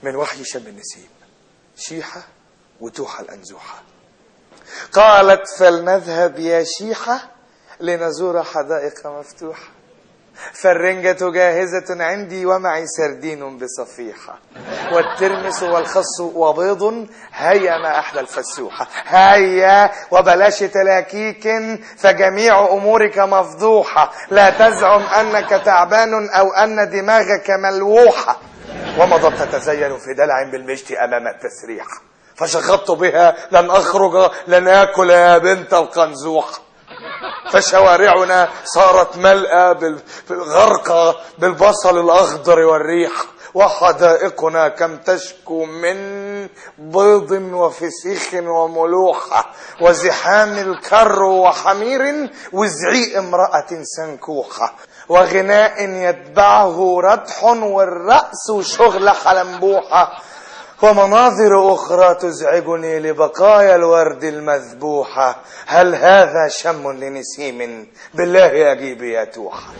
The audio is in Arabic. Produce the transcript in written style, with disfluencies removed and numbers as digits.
من وحي شم النسيم، شيحة وتوحة الأنزوحة. قالت فلنذهب يا شيحة لنزور حدائق مفتوحة، فالرنجة جاهزة عندي ومعي سردين بصفيحة، والترمس والخص وبيض، هيا ما أحلى الفسوحة. هيا وبلاش تلاكيك فجميع أمورك مفضوحة، لا تزعم أنك تعبان أو أن دماغك ملوحة. ومضت تتزين في دلع بالمجد أمام التسريح، فشخطت بها لن أخرج لن آكل يا بنت القنزوحة. فشوارعنا صارت ملأى غرقة بالبصل الأخضر والريح، وحدائقنا كم تشكو من بيض وفسيخ وملوحة، وزحام الكر وحمير وزعيق امرأة سنكوحة، وغناء يتبعه ردح والرأس شغل حلنبوحة، ومناظر أخرى تزعجني لبقايا الورد المذبوحة. هل هذا شم لنسيم؟ بالله أجيب يا توحة.